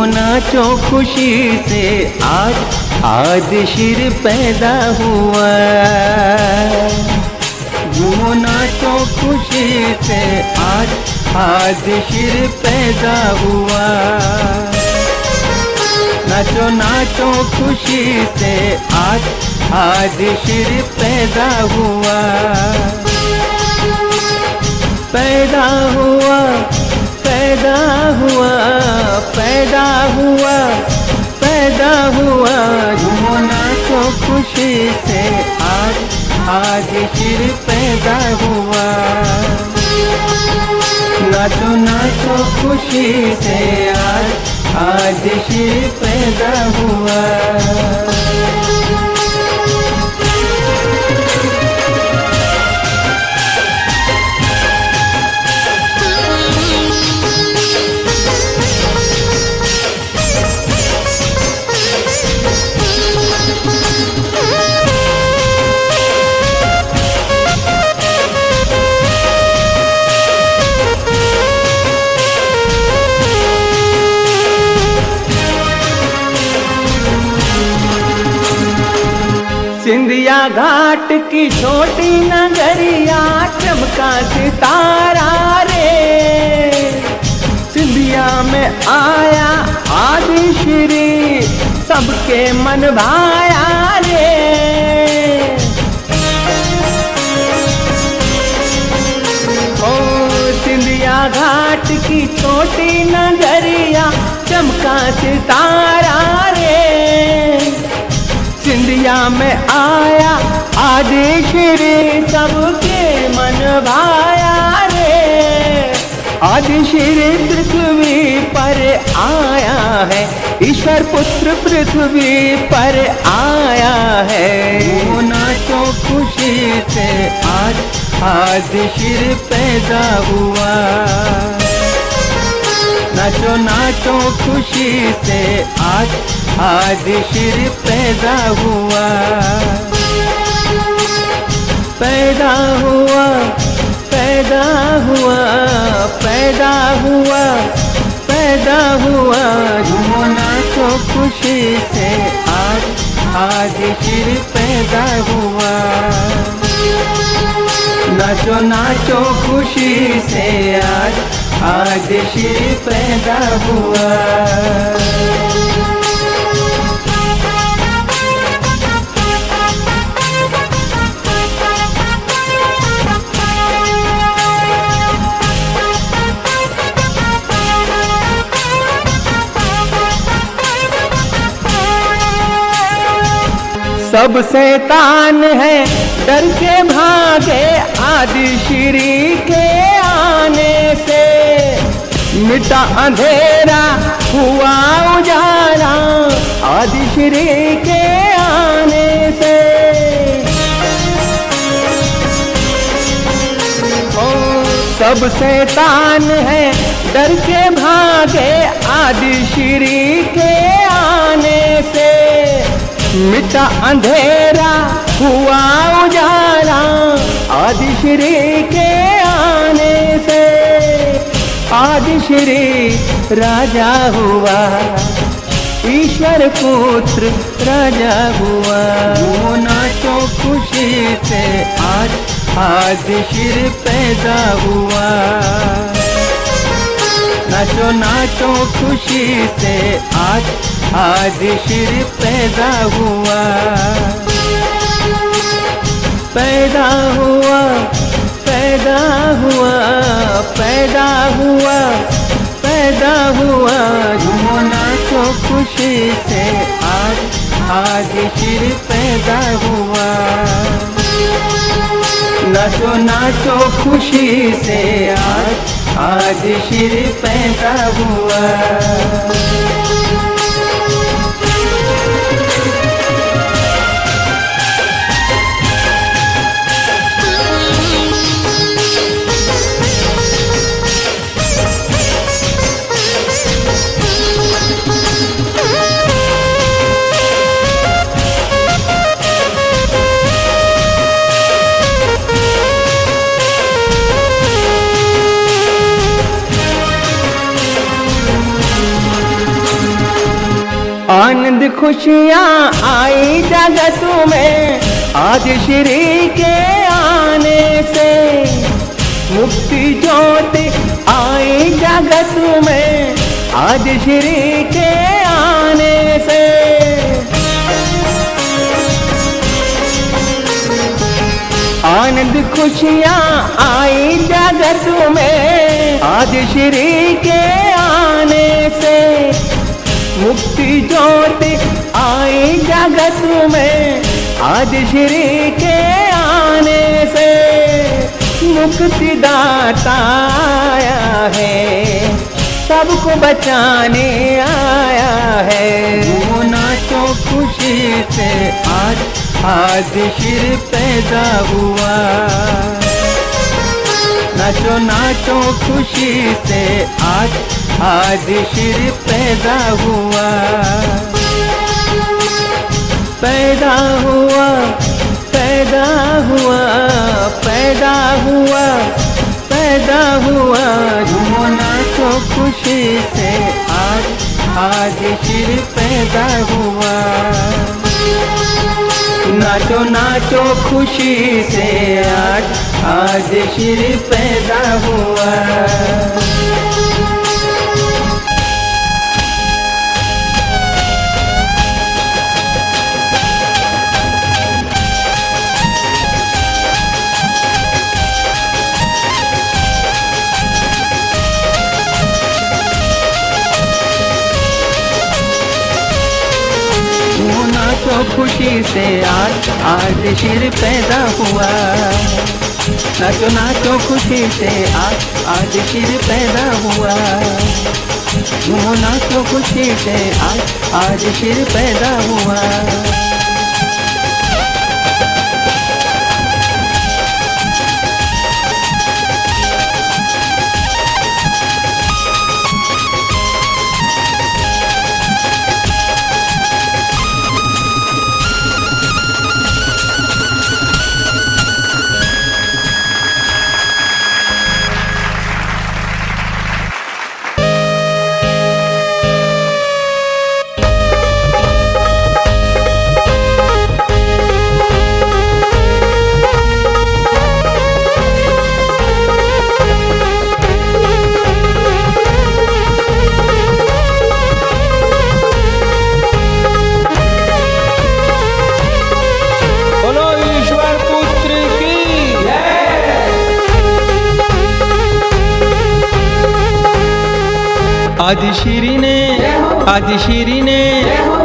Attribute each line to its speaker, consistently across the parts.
Speaker 1: झूमो नाचो खुशी से आज शिर पैदा हुआ। झूमो नाचो खुशी से आज शिर पैदा हुआ। नाचो नाचो खुशी से आज शिर पैदा हुआ। पैदा हुआ पैदा हुआ पैदा हुआ पैदा हुआ। झूमो नाचो खुशी से आज शिर पैदा हुआ। नाचो नाचो खुशी से आज शिर पैदा हुआ। सिंधिया घाट की छोटी नगरिया चमका सितारा रे। सिंधिया में आया आदि श्री सबके मन भाया रे। ओ सिंधिया घाट की छोटी नगरिया चमका सितारा रे। सिंधिया में आया आदि श्री सबके मन भाया रे। आदि श्री पृथ्वी पर आया है, ईश्वर पुत्र पृथ्वी पर आया है। झूमो नाचो खुशी से आज शिर पैदा हुआ। नाचो नाचो खुशी से आज शिर पैदा हुआ। पैदा हुआ पैदा हुआ पैदा हुआ पैदा हुआ। झूमो नाचो खुशी से आज शिर पैदा हुआ। नाचो नाचो खुशी से आज शिर पैदा हुआ। सब शैतान है डर के भागे आदि श्री के आने से। मिटा अंधेरा हुआ उजाला आदि श्री के आने से। ओ सब शैतान है डर के भागे आदि श्री के आने से। मिटा अंधेरा हुआ उजाला आदि श्री के आने से। आदि श्री राजा हुआ, ईश्वर पुत्र राजा हुआ। झूमो नाचो खुशी से आज शिर पैदा हुआ। नाचो नाचो खुशी से आज शिर पैदा हुआ। पैदा हुआ पैदा हुआ पैदा हुआ पैदा हुआ। झूमो नाचो खुशी से आज शिर पैदा हुआ। नाचो नाचो खुशी से आज शिर पैदा हुआ। आनंद खुशियाँ आई जगत में आज श्री के आने से। मुक्ति ज्योति आई जगत में आज श्री के आने से। आनंद खुशियाँ आई जगत में आज श्री के आने से। मुक्ति ज्योति आई जगत में आज श्री के आने से। मुक्ति दाता आया है, सबको बचाने आया है। वो नाचो खुशी से आज श्री पैदा हुआ। नाचो नाचो खुशी से आज श्री पैदा हुआ। पैदा हुआ पैदा हुआ पैदा हुआ पैदा हुआ। झूमो नाचो खुशी से आज श्री पैदा हुआ। नाचो नाचो खुशी से आज श्री पैदा हुआ। नाचो खुशी से आज श्री पैदा हुआ। नाचो नाचो खुशी से आज श्री पैदा हुआ। झूमो नाचो खुशी से आज श्री पैदा हुआ।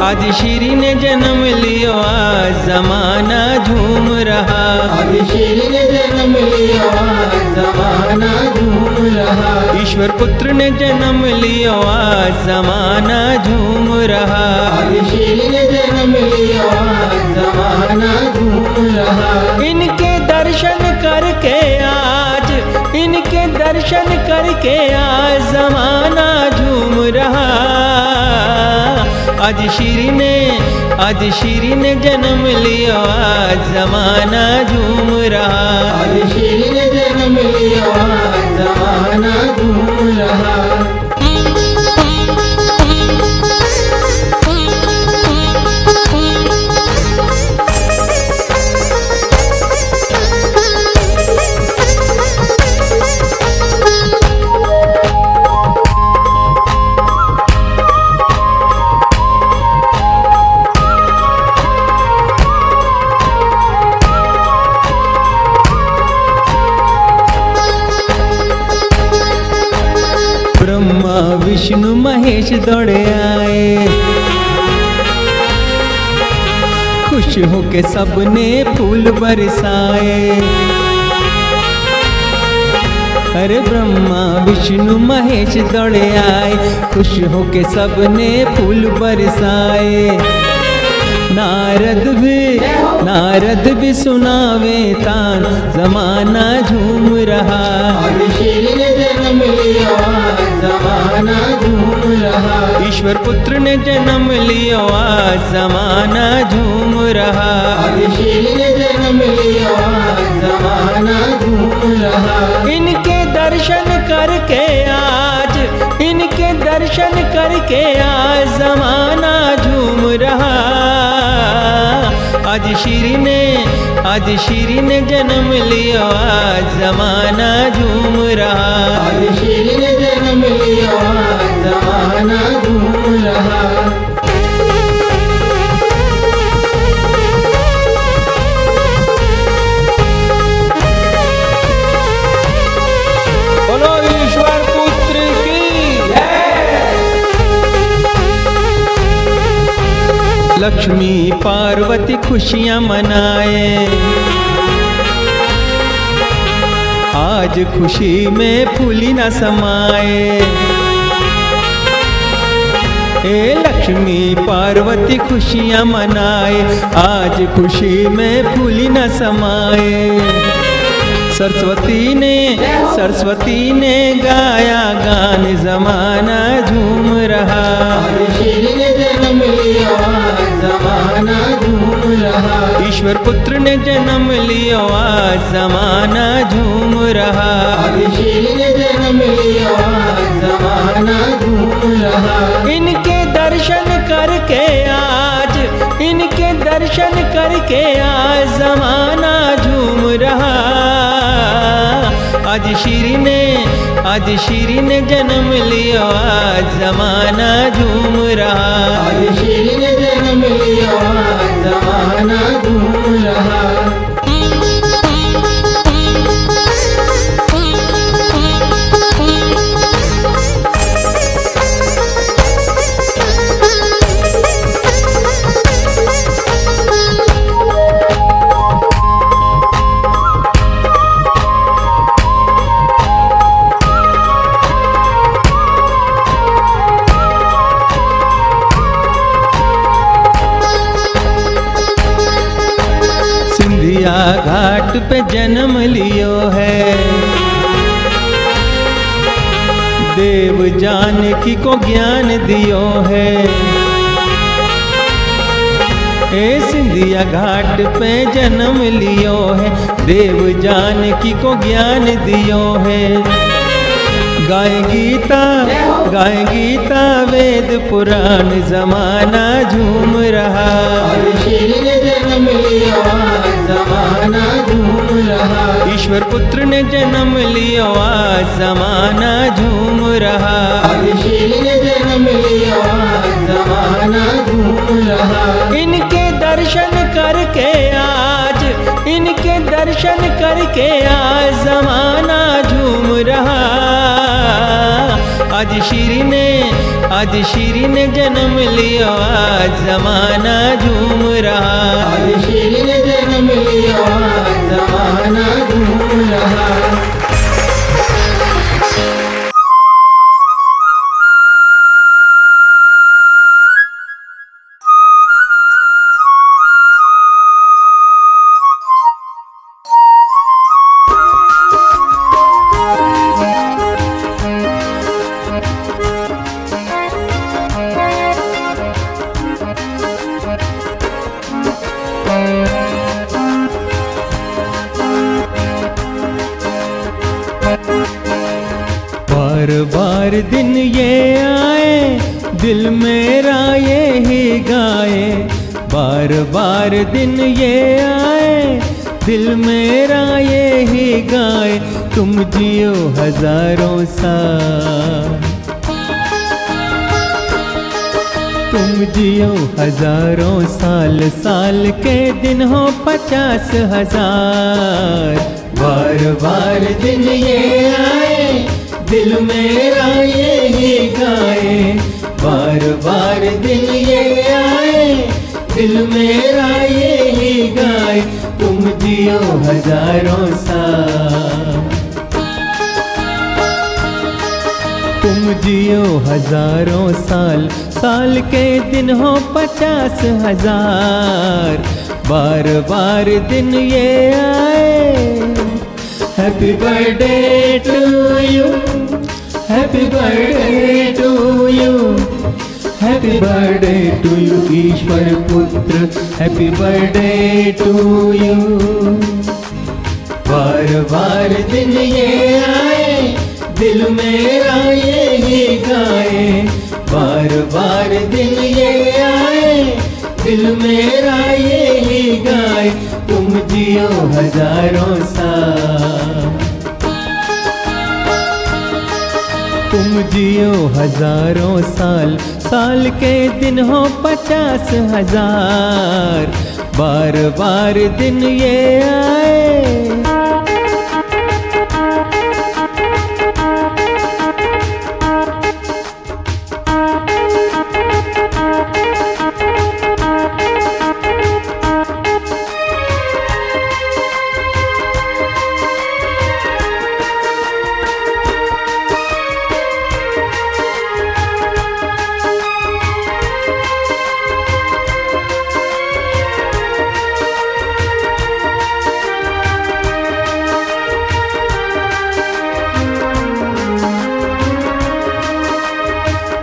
Speaker 1: आदि श्री ने जन्म लियो आज जमाना झूम रहा। आदि श्री ने जन्म लियो आज जमाना झूम रहा। ईश्वर पुत्र ने जन्म लियो आज जमाना झूम रहा। आदि श्री ने जन्म लियो आज जमाना झूम रहा। इनके दर्शन करके आज जमाना झूम रहा। आज श्री ने जन्म लियो आज जमाना झूम रहा। आज श्री ने जन्म लियो आज जमाना झूम रहा। ब्रह्मा विष्णु महेश दौड़े आए। खुश होके सबने फूल बरसाए। अरे ब्रह्मा विष्णु महेश दौड़े आए। खुश होके सबने फूल बरसाए। नारद भी सुनावे तान जमाना झूम रहा। जमाना झूम रहा। ईश्वर पुत्र ने जन्म लियो आज जमाना झूम रहा। ने जन्म लियो आज जमाना झूम रहा। इनके दर्शन करके आज जमाना झूम आज शीरी ने जन्म लियो आज जमाना झूम रहा।
Speaker 2: आज शीरी ने जन्म लियो आज जमाना झूम रहा।
Speaker 1: बोलो ईश्वर पुत्र की जय। लक्ष्मी पार्वती खुशियां मनाए, आज खुशी में फूली न समाए। ए लक्ष्मी पार्वती खुशियां मनाए, आज खुशी में फूली न समाए। सरस्वती ने गाया गान जमाना झूम रहा।
Speaker 2: आज शीरी ने जन्म लियो आज जमाना झूम रहा।
Speaker 1: ईश्वर पुत्र ने जन्म लियो आज जमाना झूम रहा।
Speaker 2: आज शीरी ने जन्म लियो आज जमाना झूम रहा।
Speaker 1: इनके दर्शन करके आज जमाना झूम रहा। आज शीरी ने जन्म लियो आज जमाना झूम रहा।
Speaker 2: आज शीरी ने जन्म लियो आज जमाना झूम रहा।
Speaker 1: सिंधिया घाट पे जन्म लियो है, देव जानकी को ज्ञान दियो है। ए सिंधिया घाट पे जन्म लियो है, देव जानकी को ज्ञान दियो है। गाए गीता वेद पुराण जमाना झूम रहा।
Speaker 2: आज शीरी ने जन्म लियो आज जमाना झूम रहा।
Speaker 1: ईश्वर पुत्र ने जन्म लियो आज जमाना झूम रहा।
Speaker 2: आज शीरी ने जन्म लियो आज जमाना झूम रहा। इनके दर्शन करके आज
Speaker 1: जमाना झूम रहा। आज शीरी ने जन्म लियो आज जमाना झूम रहा।
Speaker 2: आज शीरी ने जन्म लियो आज जमाना झूम रहा।
Speaker 1: बार दिन ये आए, दिल मेरा ये ही गाए। बार दिन ये आए, दिल मेरा ये ही गाए। तुम जियो हजारों साल, तुम जियो हजारों साल, साल के दिन हो 50,000। बार दिन ये आए, दिल मेरा ये ही गाए। बार दिन ये आए, दिल मेरा ये ही गाए। तुम जियो हजारों साल, तुम जियो हजारों साल, साल के दिन हो 50,000। बार दिन ये आए। Happy birthday to you, happy birthday to you, happy birthday to you ईश्वर पुत्र, हैप्पी बर्थडे टू यू। बार दिन ये आए, दिल मेरा ये ही गाए। बार दिन ये आए, दिल मेरा ये ही गाए। जियो हजारों साल, साल के दिन हो 50,000, बार बार दिन ये आए।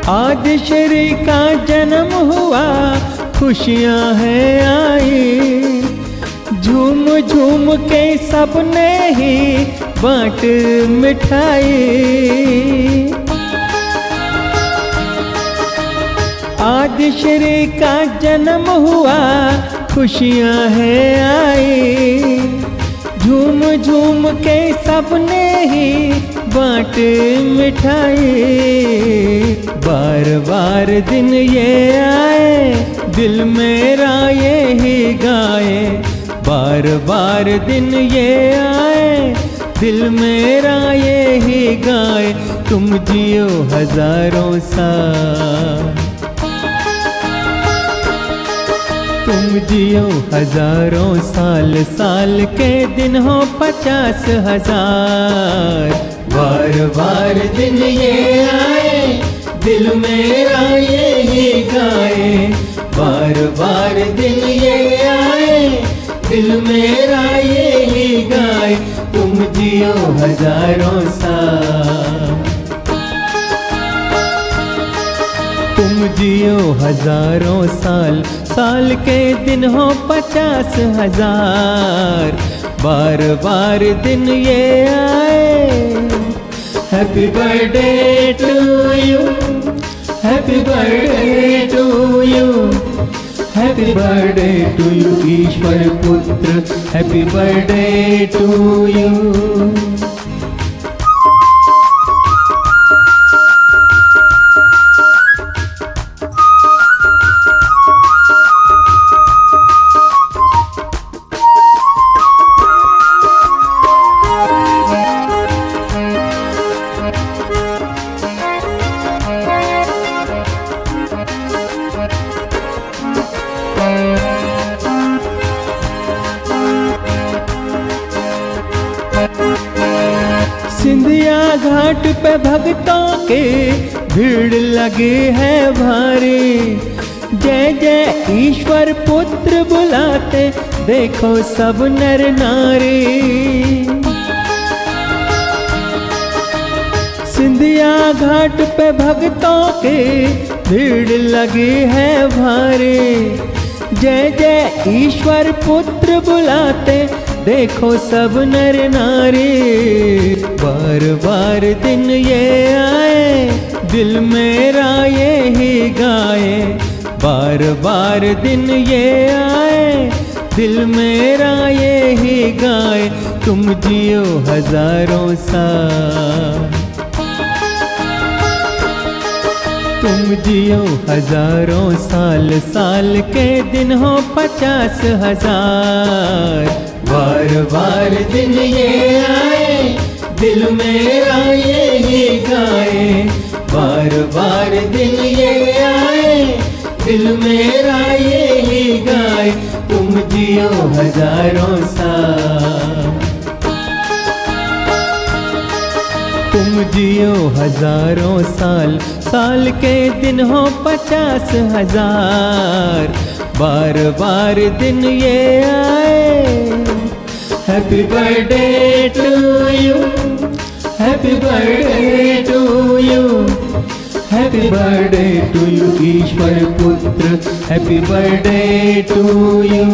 Speaker 1: आदि श्री का जन्म हुआ, खुशियाँ हैं आई, झूम झूम के सबने ही बांट मिठाई। आदि श्री का जन्म हुआ, खुशियाँ हैं आई, झूम झूम के सबने ही बांट मिठाई। बार बार दिन ये आए, दिल मेरा ये ही गाए, बार बार दिन ये आए, दिल मेरा ये ही गाए। तुम जियो हजारों साल, तुम जियो हजारों साल, साल के दिन हो 50,000, बार बार दिन ये आए, दिल मेरा ये ही गाए, बार बार दिन ये आए, दिल मेरा ये ही गाए। तुम जियो हजारों साल, तुम जियो हजारों साल, साल के दिन हो 50,000, बार बार दिन ये आए। Happy birthday to you, happy birthday to you, happy birthday to you ईश्वर पुत्र, happy birthday to you. Scindia Ghat पे भक्तों के भीड़ लगी है भारी, जय जय ईश्वर पुत्र बुलाते देखो सब नर नारी। सिंधिया घाट पे भक्तों के भीड़ लगी है भारी, जय जय ईश्वर पुत्र बुलाते देखो सब नर नारी। बार बार दिन ये आए, दिल मेरा ये ही गाए, बार बार दिन ये आए, दिल मेरा ये ही गाए। तुम जियो हजारों साल, तुम जियो हजारों साल, साल के दिन हो 50,000, बार बार दिन ये आए, दिल मेरा ये ही गाए, बार बार दिन ये आए, दिल मेरा ये ही गाए। तुम जियो हजारों साल, तुम जियो हजारों साल, साल के दिन हो 50,000, बार बार दिन ये आए। Happy birthday to you, happy birthday to you, happy birthday to you ईश्वर पुत्र, हैप्पी बर्थडे टू यू।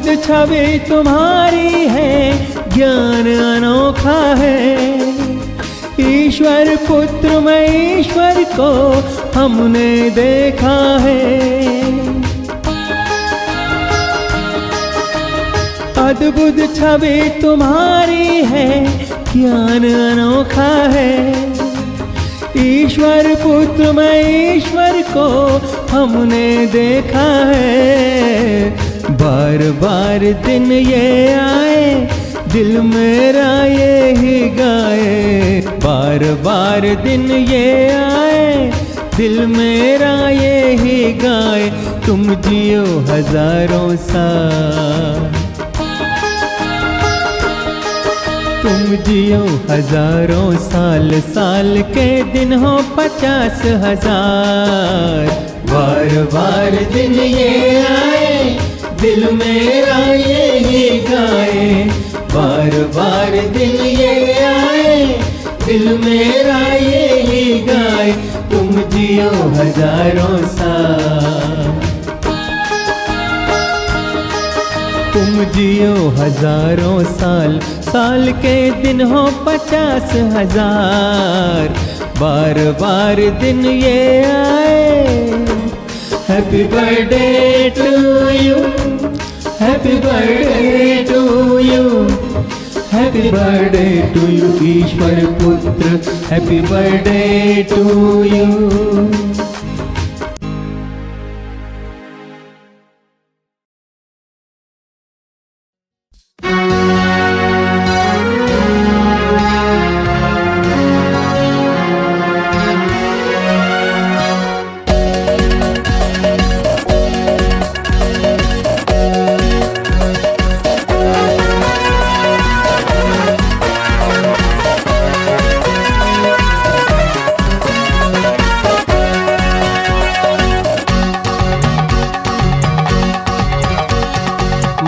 Speaker 1: अद्भुत छवि तुम्हारी है, ज्ञान अनोखा है। ईश्वर पुत्र में ईश्वर को हमने देखा है। अद्भुत छवि तुम्हारी है, ज्ञान अनोखा है। ईश्वर पुत्र में ईश्वर को हमने देखा है। बार बार दिन ये आए, दिल मेरा ये ही गाए। बार बार दिन ये आए, दिल मेरा ये ही गाए। तुम जियो हजारों साल, तुम जियो हजारों साल, साल के दिन हो 50,000। बार बार दिन ये आए, दिल मेरा ये ही गाए। बार बार दिन ये आए, दिल मेरा ये ही गाए। तुम जियो हजारों साल, तुम जियो हजारों साल, साल के दिन हो 50,000। बार बार दिन ये आए। Happy birthday to you, happy birthday to you, happy birthday to you ईश्वर पुत्र, हैप्पी बर्थडे टू यू।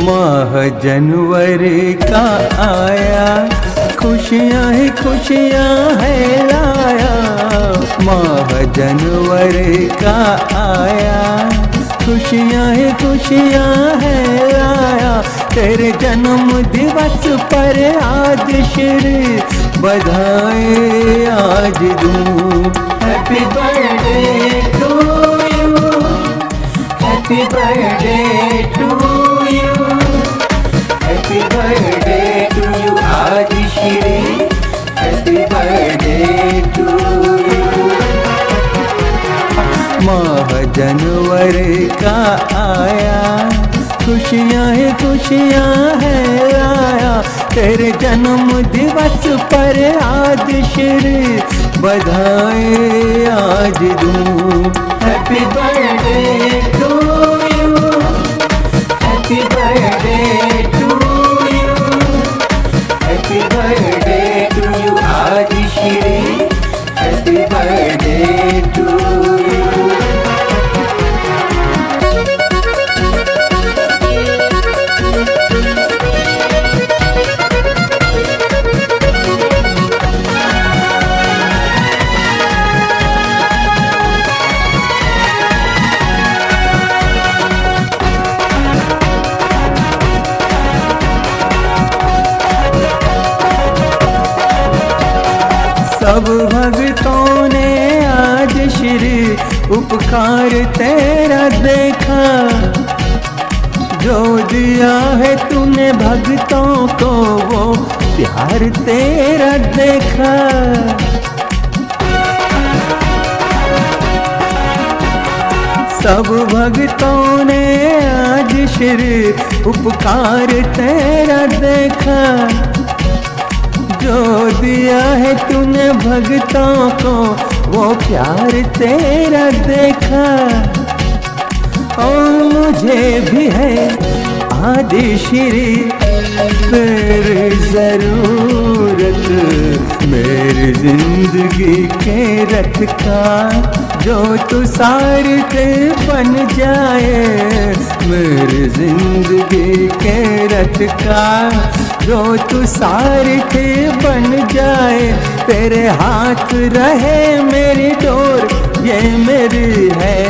Speaker 1: माह जनवरी का आया, खुशियाँ ही खुशियाँ है लाया। माह जनवरी का आया, खुशियाँ ही खुशियाँ है लाया। तेरे जन्म दिवस पर आज श्री बधाई आज दूँ। Happy birthday to you, happy birthday to you, happy birthday to you आज Shri, happy birthday to you. माह जनवरी का आया, खुशियाँ ही खुशियाँ है आया। तेरे जन्म दिवस पर आज श्री बधाई आज दूँ। Happy birthday to you, happy birthday to you, happy birthday to you आज Shri, happy birthday to you. सब भक्तों ने आज श्री उपकार तेरा देखा। जो दिया है तूने भक्तों को वो प्यार तेरा देखा। सब भक्तों ने आज श्री उपकार तेरा देखा। जो दिया है तूने भक्तों को वो प्यार तेरा देखा। और मुझे भी है आदि श्री तेरी जरूरत, मेरी जिंदगी के रथ का जो तू सारथ बन जाए। मेरी जिंदगी के रथ का जो तू सारथ बन जाए। तेरे हाथ रहे मेरी डोर, ये मेरी है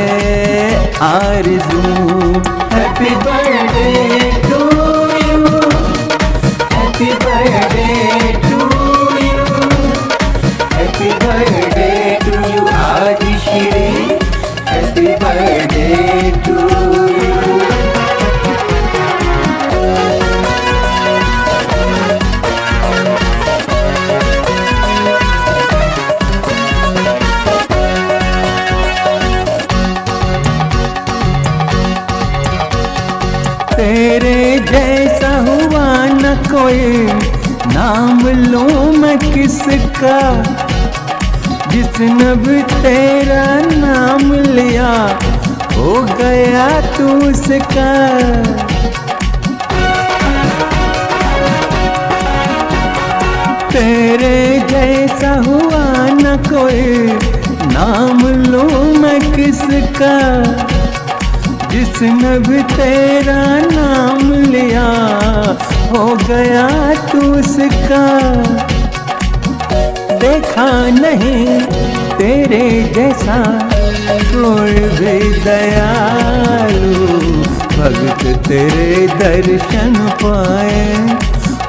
Speaker 1: आरज़ू। हैप्पी बर्थडे टू जैसा हुआ न कोई, नाम लूं मैं किसका, जिसने भी तेरा नाम लिया हो गया तू उसका। तेरे जैसा हुआ न कोई, नाम लूं मैं किसका, जिसने भी तेरा नाम लिया हो गया तू उसका। देखा नहीं तेरे जैसा कोई भी दयालु, भक्त तेरे दर्शन पाए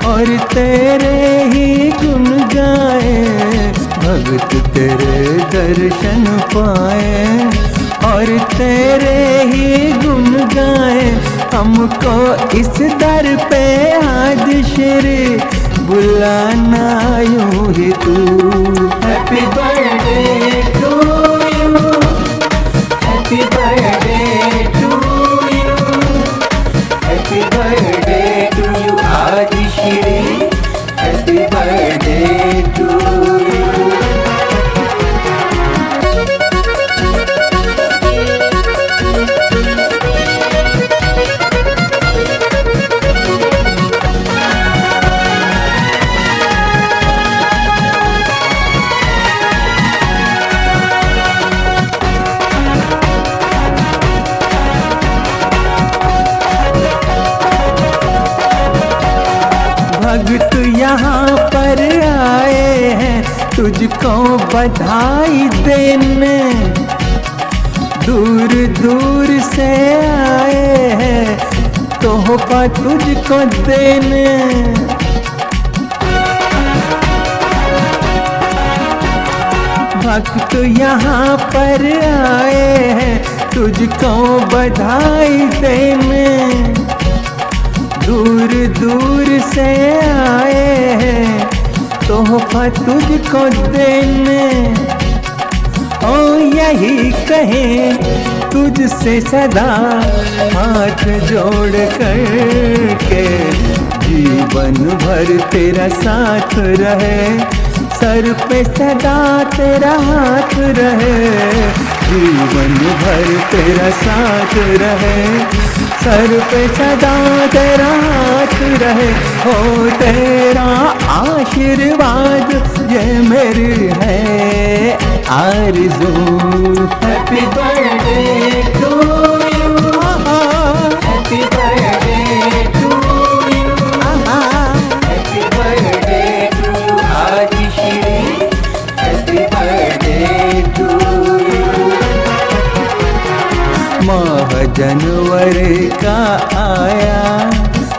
Speaker 1: और तेरे ही गुण गाए, भक्त तेरे दर्शन पाए और तेरे ही गुण गाए। हमको इस दर पे आज श्री बुलाना यूं ही तू। Happy birthday to you, happy birthday to you, happy birthday to you आज Shri, happy birthday to you. भक्त यहाँ पर आए हैं तुझको बधाई देने, दूर दूर से आए हैं तोहफा तुझको देने। भक्त यहाँ पर आए हैं तुझको बधाई देने, दूर दूर से आए हैं तोहफा तुझको देने। ओ यही कहें तुझसे सदा हाथ जोड़ कर के, जीवन भर तेरा साथ रहे, सर पे सदा तेरा हाथ रहे, जीवन भर तेरा साथ रहे, सर पे सदा तेरा हाथ रहे। हो तेरा आशीर्वाद ये मेरी है आरज़ू। Happy birthday to you, happy birthday to you, happy birthday to you आज Shri, happy birthday to you. माह जनवरी का आया,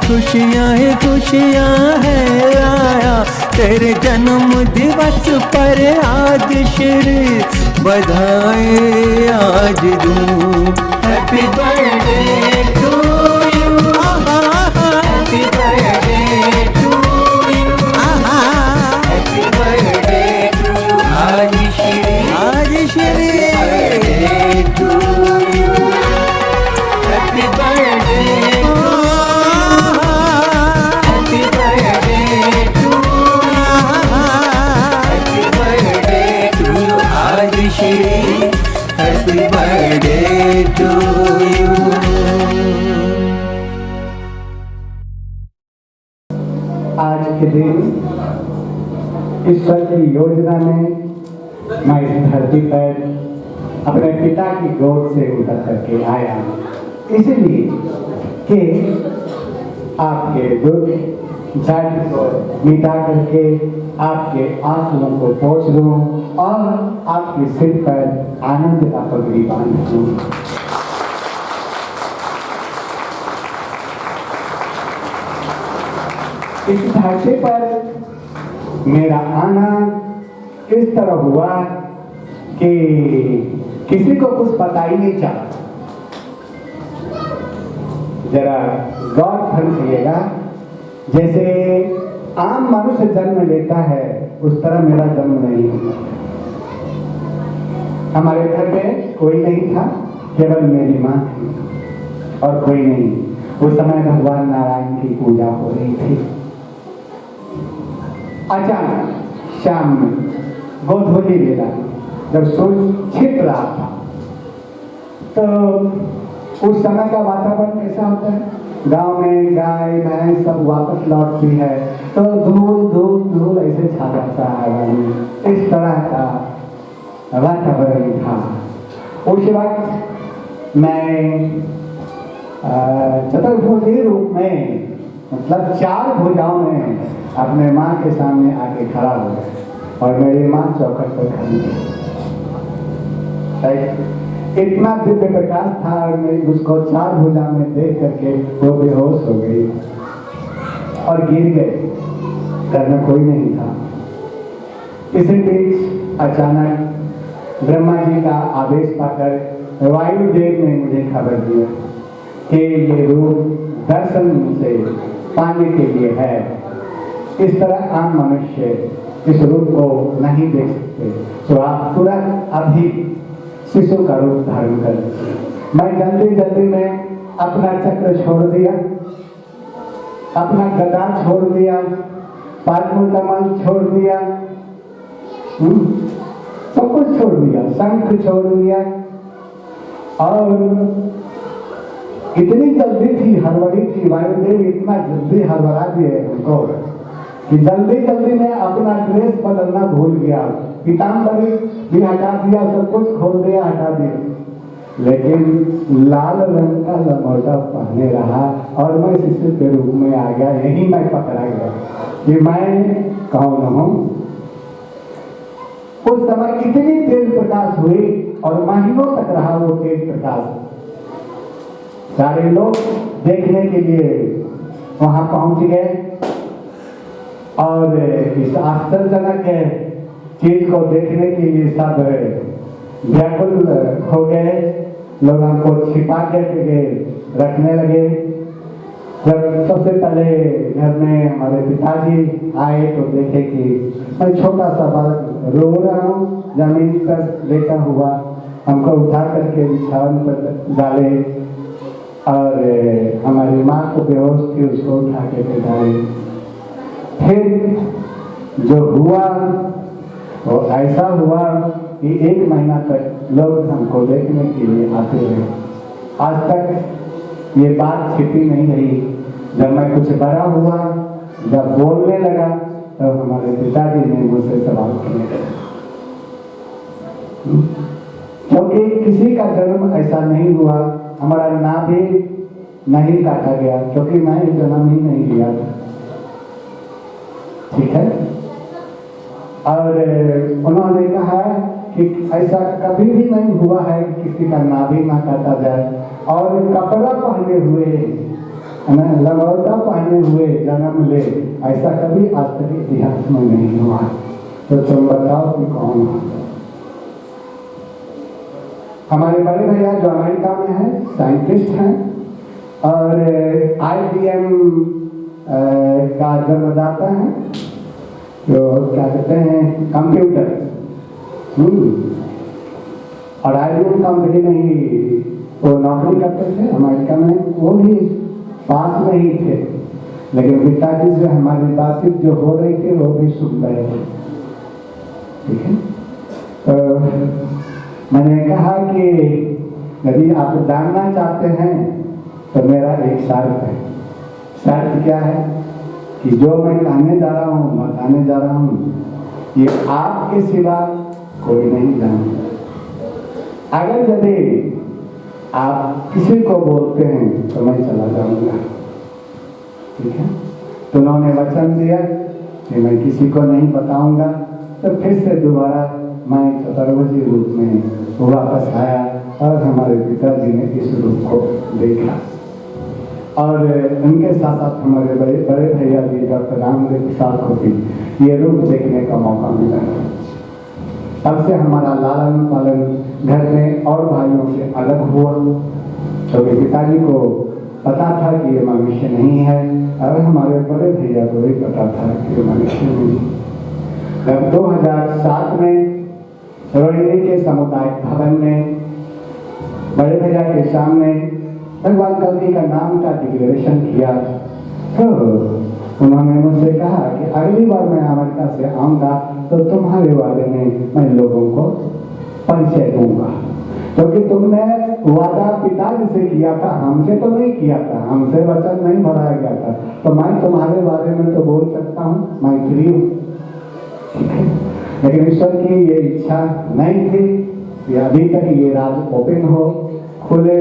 Speaker 1: खुशियाँ ही खुशियाँ है आया, तेरे जन्म दिवस पर आज श्री बधाई आज दूँ। Happy birthday to you, happy birthday to you, happy birthday to you आज श्री, आज Shree birthday to you, happy birthday happy birthday to you.
Speaker 3: आज के दिन ईश्वर की योजना में मैं इस धरती पर अपने पिता की गोद से उतर करके आया, इसलिए कि आपके दुख दर्द को मिटा करके आपके आंसुओं को पोंछ दूं और आपके सिर पर आनंद का पगड़ी बांध दूं। इस धरती पर मेरा आना इस तरह हुआ कि किसी को कुछ पता ही नहीं चला। जरा गौर करिएगा, जैसे आम मनुष्य जन्म लेता है उस तरह मेरा जन्म नहीं हुआ। हमारे घर में कोई नहीं था, केवल मेरी माँ थी और कोई नहीं। उस समय भगवान नारायण की पूजा हो रही थी। अचानक शाम में गोधूली बेला जब सूर्य छिप रहा था, तो उस समय का वातावरण कैसा होता है? गांव में गाय भैंस सब वापस लौटती है तो धूल धूल धूल ऐसे छा जाता है। इस तरह का वातावरण था। उस वक्त मैं चतुर्भुजी रूप में, मतलब 4 भुजाओं में अपने माँ के सामने आके खड़ा हो गया और मेरी माँ चौखट पर खड़ी थी। इतना दिव्य प्रकाश था और मैं उसको 4 भुजा में देख करके वो बेहोश हो गई और गिर गए। घर में कोई नहीं था। इसी बीच अचानक ब्रह्मा जी का आदेश पाकर वायुदेव ने मुझे खबर दिया कि ये रूप दर्शन से पाने के लिए है। इस तरह आम मनुष्य इस रूप को नहीं देख सकते, तो आप तुरंत अभी शिशु का रूप धारण कर। मैं जल्दी जल्दी में अपना चक्र छोड़ दिया, अपना गदा छोड़ दिया, पाद्म कमल छोड़ दिया, सब कुछ छोड़ दिया, शंख छोड़ दिया। और इतनी जल्दी थी, हड़बड़ी थी, वायुदेव इतना जल्दी हड़बड़ा दिए उनको कि जल्दी जल्दी में अपना ड्रेस बदलना भूल गया। पीताम्बरी भी हटा दिया, सब कुछ खोल दिया, हटा दिया, लेकिन लाल रंग का लंगोटा पहने रहा और मैं शिशु के रूप में आ गया। यही मैं पकड़ा गया कि मैं कौन हूँ। उस समय इतनी तेज प्रकाश हुई और महीनों तक रहा वो तेज प्रकाश। सारे लोग देखने के लिए वहां पहुंच गए और इस आश्चर्यजनक चीज को देखने के लिए सब व्याकुल हो गए। लोग हमको छिपा के रखने लगे। जब सबसे पहले घर में हमारे पिताजी आए तो देखे कि मैं छोटा सा बालक रो रहा हूँ, जमीन पर लेटा हुआ। हमको उठा करके बिछावन पर डाले और हमारी माँ को बेहोश थी, उसको उठा के डाले। फिर जो हुआ वो ऐसा हुआ कि 1 महीना तक लोग हमको देखने के लिए आते रहे। आज तक ये बात छिपी नहीं रही। जब मैं कुछ बड़ा हुआ, जब बोलने लगा, तो हमारे पिताजी ने मुझसे सवाल किए, क्योंकि किसी का जन्म ऐसा नहीं हुआ, हमारा नाभि नहीं काटा गया, क्योंकि मैं जन्म ही नहीं लिया था। ठीक है। और उन्होंने कहा कि ऐसा कभी भी नहीं हुआ है कि किसी का नाभि ना काटा जाए, और कपड़ा पहने हुए, लंगोटा पहने हुए जन्म ले, ऐसा कभी आज तक इतिहास में नहीं हुआ। तो तुम बताओ कि कौन हो? हमारे बड़े भैया जो अमेरिका में हैं, साइंटिस्ट हैं और IBM का जन्मदाता है, जो क्या कहते हैं कंप्यूटर। और IBM कंपनी में ही वो नौकरी करते थे अमेरिका में। वो भी पास में ही थे, लेकिन पिताजी से हमारी बातचीत जो हो रही थी वो भी सुन रहे थे। ठीक है। तो मैंने कहा कि यदि आप जानना चाहते हैं तो मेरा एक शर्त है। शर्त क्या है कि जो मैं कहने जा रहा हूँ, बताने जा रहा हूँ, ये आपके सिवा कोई नहीं जानता। अगर यदि आप किसी को बोलते हैं तो मैं चला जाऊंगा। ठीक है। तो उन्होंने वचन दिया कि मैं किसी को नहीं बताऊंगा। तो फिर से दोबारा मैं चतुर्भुजी रूप में वापस आया और हमारे पिताजी ने इस रूप को देखा। और उनके साथ साथ हमारे बड़े भैया जी डॉक्टर रामदेव प्रसाद को भी ये रूप देखने का मौका मिला। तब से हमारा लालन पालन घर में और भाइयों से अलग हुआ, क्योंकि पिताजी को पता था कि ये मनुष्य नहीं है, और हमारे बड़े भैया को भी पता था कि ये मनुष्य नहीं। जब 2007 में रोहिणी के सामुदायिक भवन में बड़े भैया के सामने भगवान कल्कि का नाम का डिक्लेरेशन किया। तो उन्होंने मुझसे कहा कि अगली बार मैं अमेरिका से आऊँगा तो तुम्हारे बारे में मैं लोगों को परिचय दूंगा, क्योंकि तुमने वादा पिताजी से किया था, हमसे तो नहीं किया था, हमसे वचन नहीं बढ़ाया गया था, तो मैं तुम्हारे बारे में तो बोल सकता हूँ, मैं फ्री हूँ। लेकिन ईश्वर की ये इच्छा नहीं थी कि अभी तक ये राज ओपन हो, खुले।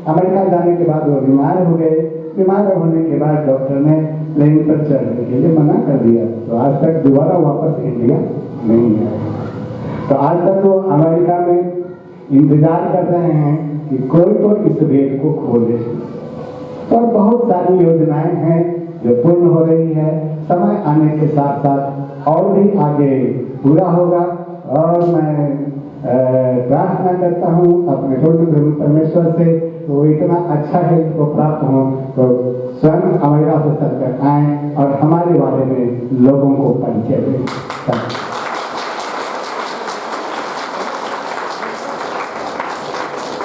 Speaker 3: अमेरिका जाने के बाद वो बीमार हो गए। बीमार होने के बाद डॉक्टर ने प्लेन पर चढ़ने के लिए मना कर दिया, तो आज तक दोबारा वापस इंडिया नहीं आए। तो आज तक वो अमेरिका में इंतजार कर रहे हैं कि कोई तो इस गेट को खोले। और बहुत सारी योजनाएं हैं जो पूर्ण हो रही है, समय आने के साथ साथ और भी आगे पूरा होगा। और मैं प्रार्थना करता हूँ अपने पूर्ण परमेश्वर से वो इतना अच्छा हेल्थ को प्राप्त हो तो स्वयं अमेरिका से चलकर आए और हमारे बारे में लोगों को परिचय दें।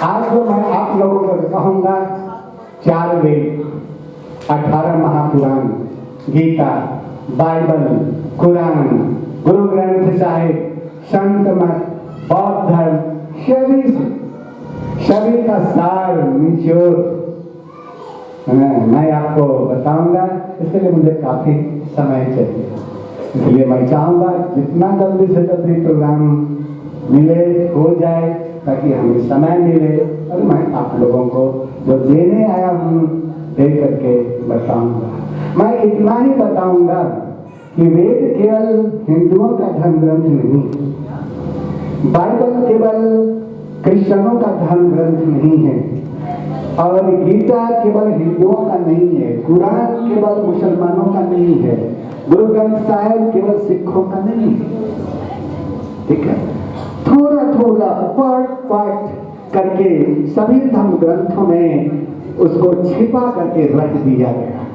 Speaker 3: आज जो मैं आप लोगों को कहूँगा 4 वेद, 18 महापुराण, गीता, बाइबल, कुरान, गुरु ग्रंथ साहिब, संत मत, बौद्ध धर्म, सभी का सार निचोड़ मैं आपको बताऊंगा। इसके लिए मुझे काफी समय चाहिए, इसलिए मैं चाहूंगा जितना जल्दी से जल्दी प्रोग्राम मिले हो जाए ताकि हमें समय मिले और मैं आप लोगों को जो देने आया हूँ दे करके बताऊंगा। मैं इतना ही बताऊंगा कि वेद केवल हिंदुओं का धर्म ग्रंथ नहीं, बाइबल केवल क्रिश्चियनों का धर्म ग्रंथ नहीं है, और गीता केवल हिंदुओं का नहीं है, कुरान केवल मुसलमानों का नहीं है, गुरु ग्रंथ साहिब केवल सिखों का नहीं है। ठीक है, थोड़ा थोड़ा पार्ट करके सभी धर्म ग्रंथों में उसको छिपा करके रख दिया गया,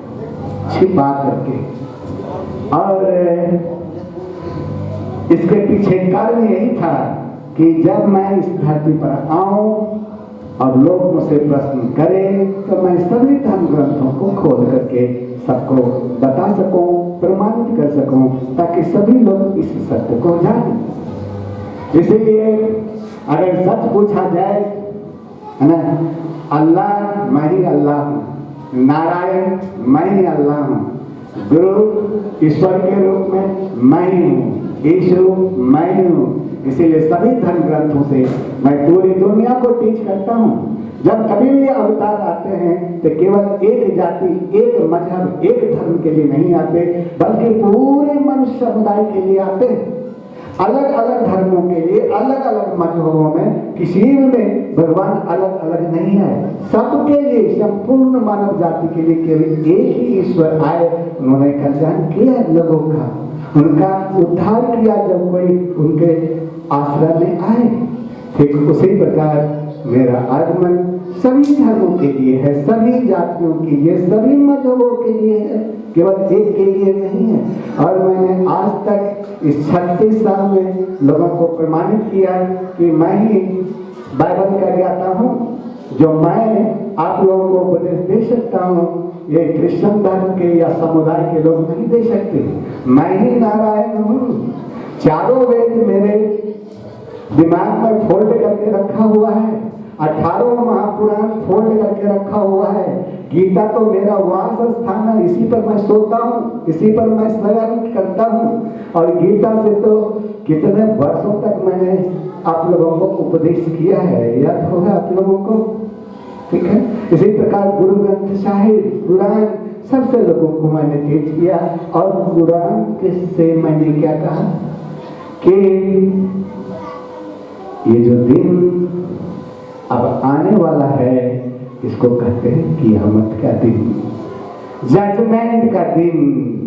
Speaker 3: छिपा करके। और इसके पीछे कारण यही था कि जब मैं इस धरती पर आऊं और लोग मुझसे प्रश्न करें तो मैं सभी धर्म ग्रंथों को खोल करके सबको बता सकूं, प्रमाणित कर सकूं, ताकि सभी लोग इस सत्य को जानें। इसीलिए अगर सच पूछा जाए है ना, अल्लाह मैं ही अल्लाह हूँ, नारायण मैं ही अल्लाह हूँ, गुरु ईश्वर के रूप में मैं ही हूँ, यीशु मैं ही हूँ। इसीलिए सभी धर्म ग्रंथों से मैं पूरी दुनिया को टीच करता हूँ। जब कभी भी अवतार आते हैं तो केवल एक जाति, एक मजहब, एक धर्म के लिए नहीं आते, बल्कि पूरे मनुष्य समुदाय के लिए आते हैं। अलग अलग धर्मों के लिए, अलग अलग मजहबों में किसी में भगवान अलग अलग नहीं है, सबके लिए, संपूर्ण मानव जाति के लिए केवल एक ही ईश्वर आए। उन्होंने कल्याण किया लोगों का, उनका उद्धार किया जब कोई उनके आश्रय में आए। ठीक उसी प्रकार मेरा आगमन सभी धर्मों के लिए है, सभी जातियों के लिए, सभी मजहबों के लिए है, केवल एक के लिए नहीं है। और मैंने आज तक इस 36 साल में लोगों को प्रमाणित किया कि मैं ही बाइबल का ज्ञाता हूँ, जो मैं आप लोगों को उपदेश दे सकता हूँ ये क्रिश्चियन धर्म के या समुदाय के लोग नहीं दे सकते। मैं ही नारायण हूँ। चारों वेद मेरे दिमाग में फोल्ड करके रखा हुआ है, 18 महापुराण फोल्ड करके रखा हुआ है। गीता तो मेरा वास स्थान है, इसी पर मैं सोता हूँ, इसी पर मैं शयन करता हूँ। और गीता से तो कितने वर्षों तक मैंने आप लोगों को उपदेश किया है, याद होगा आप लोगों को। ठीक है, इसी प्रकार गुरु ग्रंथ साहिब, कुरान, सबसे लोगों को मैंने टीच किया। और कुरान किससे मैंने क्या कहा कि ये जो दिन अब आने वाला है इसको कहते हैं कियामत का दिन, जजमेंट का दिन,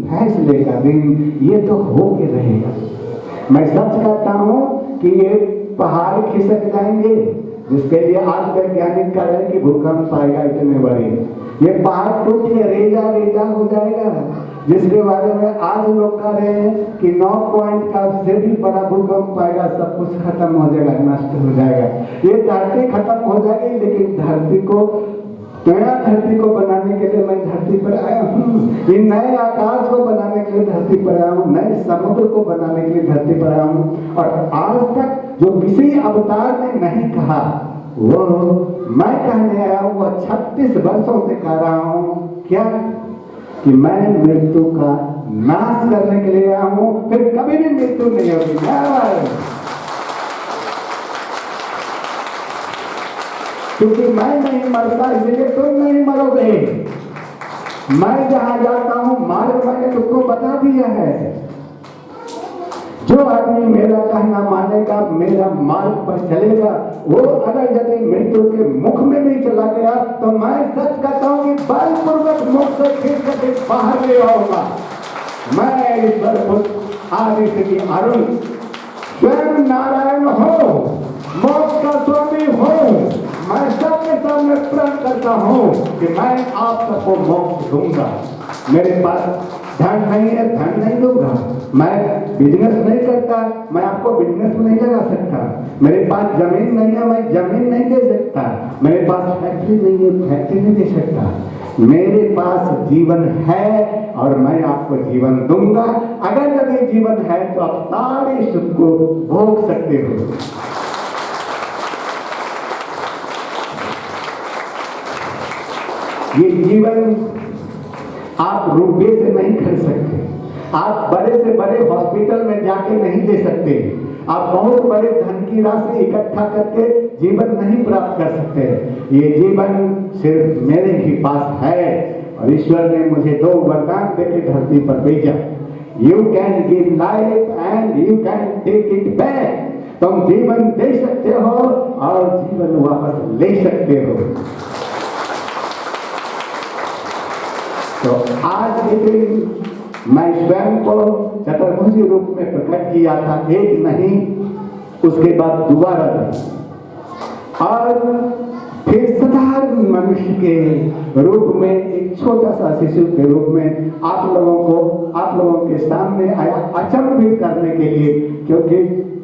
Speaker 3: फैसले का दिन। ये तो हो के रहेगा। मैं सच कहता हूँ कि ये पहाड़ खिसक जाएंगे, जिसके लिए आज वैज्ञानिक कह रहे हैं कि भूकंप आएगा इतने बड़े। ये पहाड़ टूट के रेजा रेजा हो जाएगा, जिसके बारे में आज लोग कह रहे हैं कि 9 पॉइंट का से भी बड़ा भूकंप आएगा, सब कुछ खत्म हो जाएगा, नष्ट हो जाएगा। ये धरती खत्म हो जाएगी, लेकिन धरती को नया धरती को बनाने के लिए मैं धरती पर आया हूँ। ये नए आकाश को बनाने के लिए धरती पर आया हूँ, नए समुद्र को बनाने के लिए धरती पर आया हूँ। और आज तक जो किसी अवतार ने नहीं कहा वो मैं कहने आया हूँ। वह 36 वर्षों से कह रहा हूँ क्या कि मैं मृत्यु का नाश करने के लिए आया हूँ, फिर कभी भी मृत्यु नहीं होगी। क्योंकि मैं नहीं मरता इसलिए तुम नहीं मरोगे। मैं जहां जाता हूं मार्ग मैंने तुमको बता दिया है। जो आदमी मेरा कहना मानेगा, मेरा मार्ग पर चलेगा, वो अगर यदि मृत्यु के मुख में भी चला गया तो मैं सच कहता हूं कि बलपूर्वक मुख से फिर कभी बाहर ले आऊंगा। मैं ईश्वर पुत्र आदि श्री अरुण स्वयं नारायण हो, मोक्ष का स्वामी हो। मैं सबके सामने प्रण करता हूँ कि मैं आप सबको मोक्ष दूंगा। मेरे पास धन नहीं है, धन नहीं दूंगा। मैं बिजनेस नहीं करता, मैं आपको बिजनेस में नहीं लगा सकता। मेरे पास जमीन नहीं है, मैं जमीन नहीं दे सकता। मेरे पास फैक्ट्री नहीं है, फैक्ट्री नहीं दे सकता। मेरे पास जीवन है और मैं आपको जीवन दूंगा। अगर यदि जीवन है तो आप सारे सुख को भोग सकते हो। ये जीवन आप रुपये से नहीं खरीद सकते। आप बड़े से बड़े हॉस्पिटल में जाके नहीं ले सकते। आप बहुत बड़े धन की राशि इकट्ठा करके जीवन नहीं प्राप्त कर सकते। ये जीवन सिर्फ मेरे ही पास है और ईश्वर ने मुझे 2 वरदान देके धरती पर भेजा। You can give life and you can take it back. तुम जीवन दे सकते हो और जीवन वापस ले सकते हो। तो आज के दिन मैं स्वयं को चतुर्भुजी रूप में प्रकट किया था, एक नहीं उसके बाद दोबारा नहीं, और फिर साधारण मनुष्य के रूप में एक छोटा सा शिशु के रूप में आप लोगों के सामने आया अचंभित करने के लिए। क्योंकि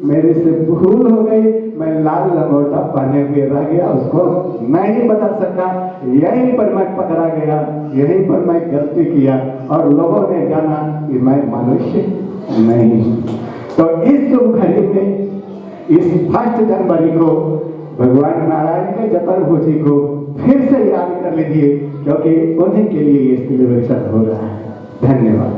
Speaker 3: मेरे से भूल हो गई, मैं लाल लंगोटा पहने हुए रह गया, उसको नहीं बदल सका। यहीं पर मैं पकड़ा गया, यहीं पर मैं गलती किया और लोगों ने जाना कि मैं मनुष्य नहीं। तो इस शुभ घड़ी में इस 1 जनवरी को भगवान नारायण के चतुर्भुजी को फिर से याद कर लीजिए, क्योंकि उन्हीं के लिए ये सेलिब्रेशन हो रहा है। धन्यवाद।